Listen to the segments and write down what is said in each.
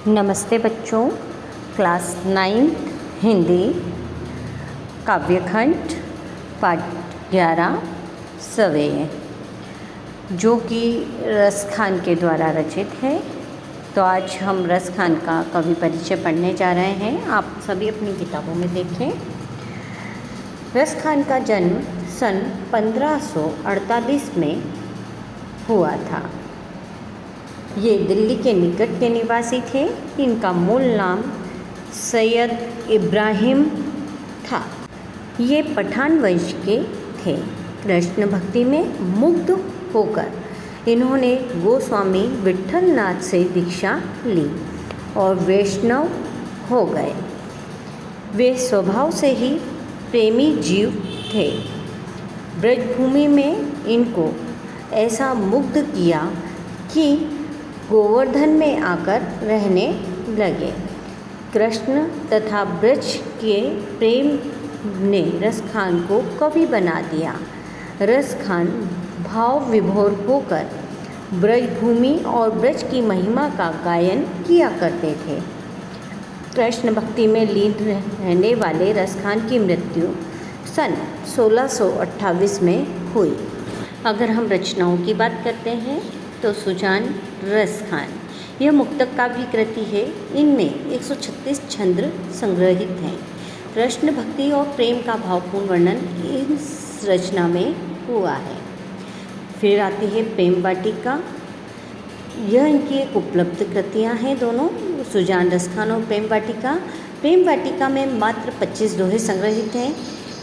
नमस्ते बच्चों। क्लास 9 हिंदी काव्यखंड पाठ 11 सवें, जो कि रस खान के द्वारा रचित है। तो आज हम रस खान का कवि परिचय पढ़ने जा रहे हैं। आप सभी अपनी किताबों में देखें। रस खान का जन्म सन 1548 में हुआ था। ये दिल्ली के निकट के निवासी थे। इनका मूल नाम सैयद इब्राहिम था। ये पठान वंश के थे। कृष्ण भक्ति में मुग्ध होकर इन्होंने गोस्वामी विट्ठलनाथ से दीक्षा ली और वैष्णव हो गए। वे स्वभाव से ही प्रेमी जीव थे। ब्रजभूमि में इनको ऐसा मुग्ध किया कि गोवर्धन में आकर रहने लगे। कृष्ण तथा ब्रज के प्रेम ने रस खान को कवि बना दिया। रस खान भाव विभोर होकर ब्रजभूमि और ब्रज की महिमा का गायन किया करते थे। कृष्ण भक्ति में लीन रहने वाले रस खान की मृत्यु सन 1628 में हुई। अगर हम रचनाओं की बात करते हैं तो सुजान रस खान यह मुक्तक काव्य कृति है। इनमें 136 छंद संग्रहित हैं। कृष्ण भक्ति और प्रेम का भावपूर्ण वर्णन इस रचना में हुआ है। फिर आती है प्रेम वाटिका। यह इनकी एक उपलब्ध कृतियाँ हैं दोनों, सुजान रस खान और प्रेम वाटिका। प्रेम वाटिका में मात्र 25 दोहे संग्रहित हैं।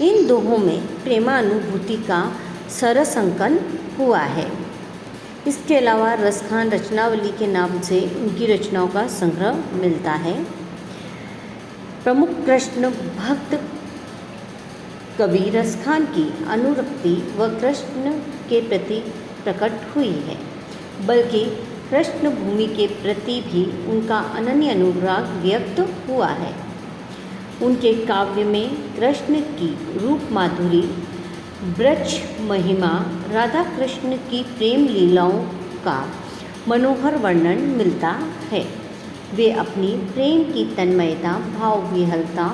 इन दोहों में प्रेमानुभूति का सरस अंकन हुआ है। इसके अलावा रस खान रचनावली के नाम से उनकी रचनाओं का संग्रह मिलता है। प्रमुख कृष्ण भक्त कवि रस खान की अनुरक्ति व कृष्ण के प्रति प्रकट हुई है, बल्कि कृष्ण भूमि के प्रति भी उनका अनन्य अनुराग व्यक्त हुआ है। उनके काव्य में कृष्ण की रूप माधुरी, ब्रज महिमा, राधा कृष्ण की प्रेम लीलाओं का मनोहर वर्णन मिलता है। वे अपनी प्रेम की तन्मयता, भाव विहलता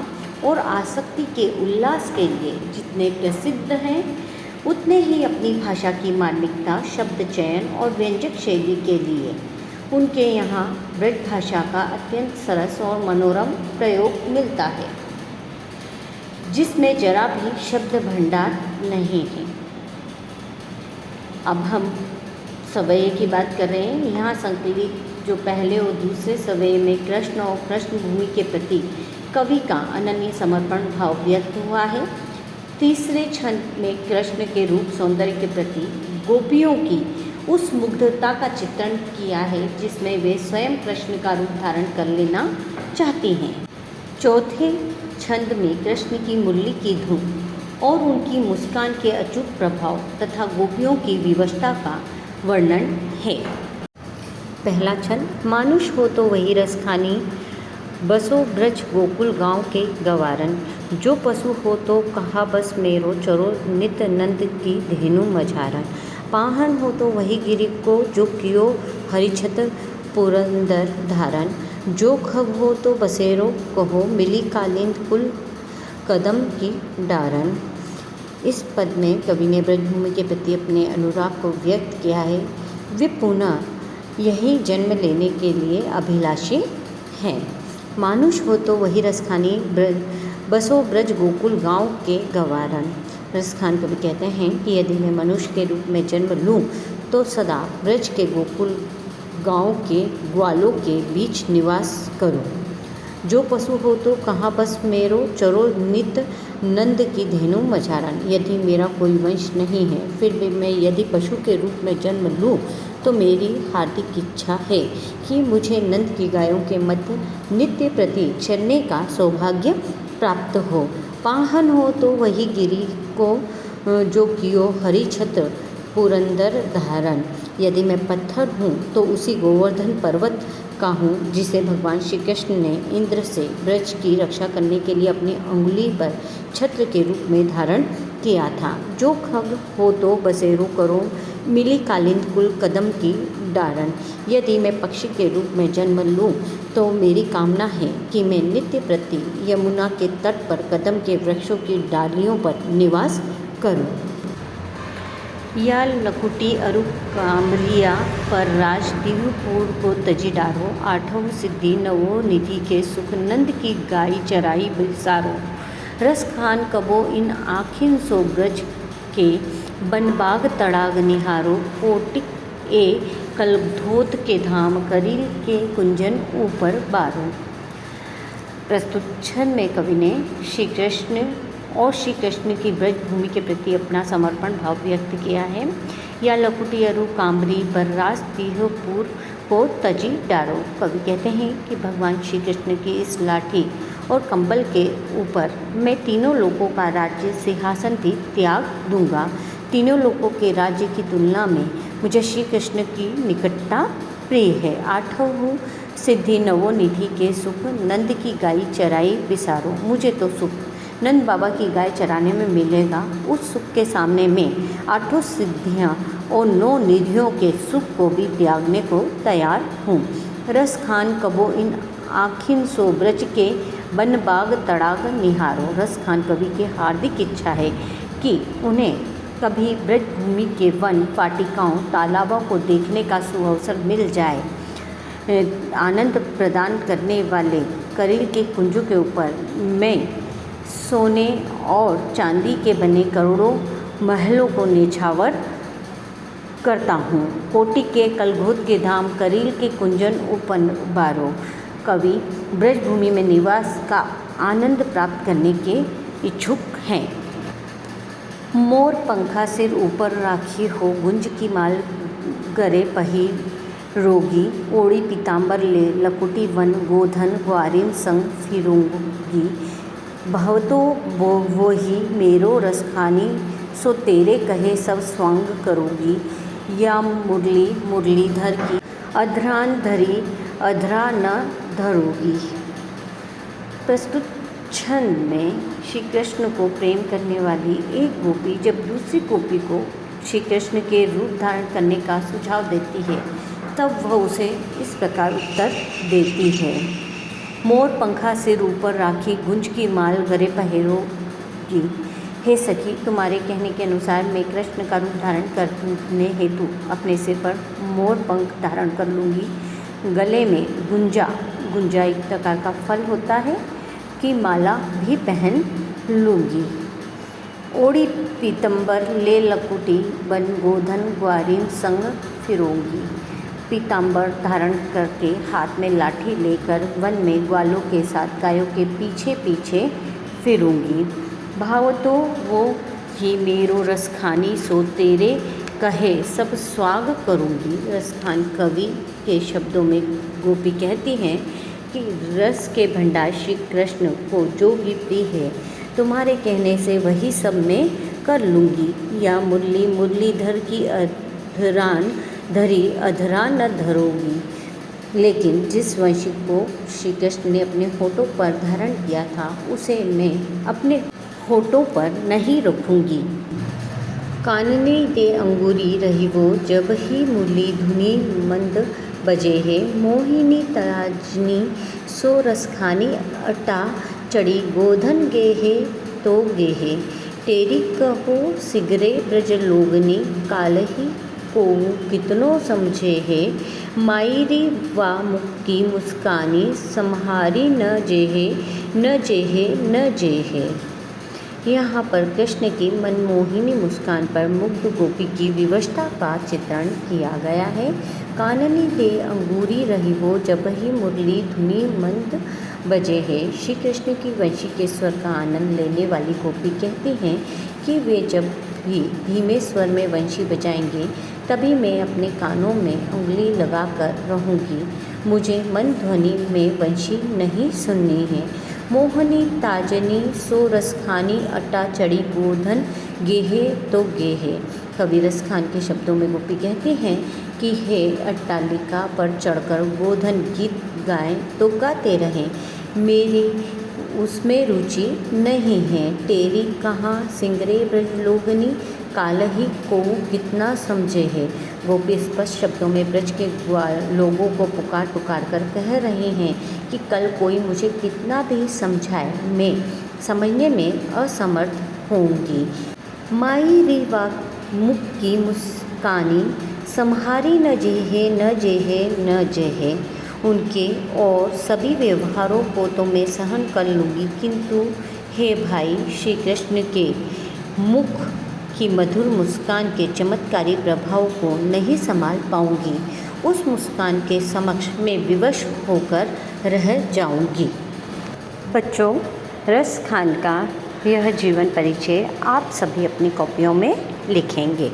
और आसक्ति के उल्लास के लिए जितने प्रसिद्ध हैं, उतने ही अपनी भाषा की मार्मिकता, शब्द चयन और व्यंजक शैली के लिए उनके यहाँ ब्रज भाषा का अत्यंत सरस और मनोरम प्रयोग मिलता है, जिसमें जरा भी शब्द भंडार नहीं है। अब हम सवये की बात कर रहे हैं। यहाँ संकलित जो पहले और दूसरे सवये में कृष्ण और कृष्ण भूमि के प्रति कवि का अनन्य समर्पण भाव व्यक्त हुआ है। तीसरे छंद में कृष्ण के रूप सौंदर्य के प्रति गोपियों की उस मुग्धता का चित्रण किया है, जिसमें वे स्वयं कृष्ण का रूप धारण कर लेना चाहती हैं। चौथे छंद में कृष्ण की मुरली की धुन और उनकी मुस्कान के अचूक प्रभाव तथा गोपियों की विवशता का वर्णन है। पहला छंद। मानुष हो तो वही रस खानी, बसो ब्रज गोकुल गांव के गवारन। जो पशु हो तो कहा बस मेरो, चरो नित नंद की धेनु मझारन। पाहन हो तो वही गिरि को, जो कियो हरिछत पुरंदर धारन। जो खग हो तो बसेरो कहो, मिली कालिंद कुल कदम की डारन। इस पद में कवि ने ब्रजभूमि के प्रति अपने अनुराग को व्यक्त किया है। वे पुनः यही जन्म लेने के लिए अभिलाषी हैं। मानुष हो तो वही रस खानी, बसो ब्रज गोकुल गांव के गवारन। रस खान कवि कहते हैं कि यदि मैं मनुष्य के रूप में जन्म लूँ तो सदा ब्रज के गोकुल गांव के ग्वालों के बीच निवास करूं। जो पशु हो तो कहाँ बस मेरो, चरो नित नंद की धेनु मझारन। यदि मेरा कोई वंश नहीं है, फिर भी मैं यदि पशु के रूप में जन्म लूँ तो मेरी हार्दिक इच्छा है कि मुझे नंद की गायों के मध्य नित्य प्रति चरने का सौभाग्य प्राप्त हो। पाहन हो तो वही गिरि को, जो कियो हरिछत्र पुरंदर धारण। यदि मैं पत्थर हूँ तो उसी गोवर्धन पर्वत का हूँ, जिसे भगवान श्री कृष्ण ने इंद्र से ब्रज की रक्षा करने के लिए अपनी अंगुली पर छत्र के रूप में धारण किया था। जो खग हो तो बसेरो करो, मिली कालिंद कुल कदम की उड्डारण। यदि मैं पक्षी के रूप में जन्म लूँ तो मेरी कामना है कि मैं नित्य प्रति यमुना के तट पर कदम के वृक्षों की डालियों पर निवास करूँ। या लकुटी अरु कामरिया पर राज दिव्यपुर को तजी डारो। आठों सिद्धि नवो निधि के सुख नंद की गाई चराई बिसारो। रस खान कबो इन आखिन सो ब्रज के बनबाग तड़ाग निहारो। कोटिक ए कलधोत के धाम करील के कुंजन ऊपर बारो। प्रस्तुत छंद में कवि ने श्री कृष्ण और श्री कृष्ण की ब्रज भूमि के प्रति अपना समर्पण भाव व्यक्त किया है। या लकुटी अरु कामरी बर्रास तिहपुर को तजी डारो। कवि कहते हैं कि भगवान श्री कृष्ण की इस लाठी और कंबल के ऊपर मैं तीनों लोकों का राज्य सिंहासन भी त्याग दूंगा। तीनों लोकों के राज्य की तुलना में मुझे श्री कृष्ण की निकटता प्रिय है। आठों सिद्धि नवो निधि के सुख नंद की गाय चराई बिसारो। मुझे तो सुख नंद बाबा की गाय चराने में मिलेगा। उस सुख के सामने मैं आठों सिद्धियाँ और 9 निधियों के सुख को भी त्यागने को तैयार हूँ। रस खान कबो इन आखिन सो ब्रज के बन बाग तड़ाग निहारो। रस खान कवि की हार्दिक इच्छा है कि उन्हें कभी ब्रज भूमि के वन वाटिकाओं तालाबों को देखने का सुअवसर मिल जाए। आनंद प्रदान करने वाले करील के कुंजों के ऊपर मैं सोने और चांदी के बने करोड़ों महलों को निछावर करता हूँ। कोटि के कलघोत के धाम करील के कुंजन ऊपर बारो। कवि ब्रजभूमि में निवास का आनंद प्राप्त करने के इच्छुक हैं। मोर पंखा सिर ऊपर राखी हो गुंज की माल गरे पहिर रोगी। ओढ़ी पीताम्बर ले लकुटी वन गोधन ग्वारिन संग फिरूंगी। भवतो वो ही मेरो रस खानी सो तेरे कहे सब स्वांग करोगी। या मुरली मुरलीधर की अधरान धरी अधरा न धरोगी। प्रस्तुत छंद में श्री कृष्ण को प्रेम करने वाली एक गोपी जब दूसरी गोपी को श्री कृष्ण के रूप धारण करने का सुझाव देती है तब वह उसे इस प्रकार उत्तर देती है। मोर पंखा सिर ऊपर राखी गुंज की माल गरे पहिरोगी। हे सखी, तुम्हारे कहने के अनुसार मैं कृष्ण का रूप धारण करने हेतु अपने सिर पर मोर पंख धारण कर लूँगी। गले में गुंजा एक प्रकार का फल होता है की माला भी पहन लूँगी। ओढ़ी पीतम्बर ले लकुटी बन गोधन ग्वारिन संग फिरूंगी। पीताम्बर धारण करके हाथ में लाठी लेकर वन में ग्वालों के साथ गायों के पीछे पीछे फिरूंगी। भाव तो वो ही मेरो रस खानी सो तेरे कहे सब स्वाग करूंगी। रस खान कवि के शब्दों में गोपी कहती हैं कि रस के भंडार श्री कृष्ण को जो भी प्रिय है तुम्हारे कहने से वही सब मैं कर लूँगी। या मुरली मुरलीधर की अधरान धरी अधरा न धरोगी। लेकिन जिस वंशी को श्री कृष्ण ने अपने होठों पर धारण किया था उसे मैं अपने होठों पर नहीं रखूँगी। कानने दे अंगूरी रही वो जब ही मुरली धुनी मंद बजे है। मोहिनी तराजनी सो रसखानी अटा चढ़ी गोधन गेहे तो गेहे। तेरी कहो सिगरे ब्रज लोगनी कालही को कितनो समझे है। मायरी वा मुक्की मुस्कानी सम्हारी न जेहे न जेहे न जेहे। यहाँ पर कृष्ण की मनमोहिनी मुस्कान पर मुग्ध गोपी की विवशता का चित्रण किया गया है। काननी दे अंगूरी रही वो जब ही मुरली धुनी मंद बजे है। श्री कृष्ण की वंशी के स्वर का आनंद लेने वाली गोपी कहती हैं कि वे जब भी धीमे स्वर में वंशी बजाएंगे तभी मैं अपने कानों में उंगली लगाकर रहूँगी। मुझे मन ध्वनि में वंशी नहीं सुननी है। मोहनी ताजनी सो रसखानी अटा चढ़ी गोधन गेहे तो गेहे। कवि रसखान के शब्दों में गोपी कहती हैं कि हे अट्टालिका पर चढ़कर गोधन गीत गाएं तो गाते रहें, मेरी उसमें रुचि नहीं है। तेरी कहाँ सिंगरे ब्रजलोगनी काल ही को कितना समझे है। गोपी स्पष्ट शब्दों में ब्रज के लोगों को पुकार पुकार कर कह रहे हैं कि कल कोई मुझे कितना भी समझाए, मैं समझने में असमर्थ होंगी। माई रे वाक मुख की मुस्कानी, सम्हारी न जेहे न जेहे न जेहे। उनके और सभी व्यवहारों को तो मैं सहन कर लूँगी, किंतु हे भाई श्री कृष्ण के मुख की मधुर मुस्कान के चमत्कारी प्रभाव को नहीं संभाल पाऊँगी। उस मुस्कान के समक्ष मैं विवश होकर रह जाऊँगी। बच्चों, रस खान का यह जीवन परिचय आप सभी अपनी कॉपियों में लिखेंगे।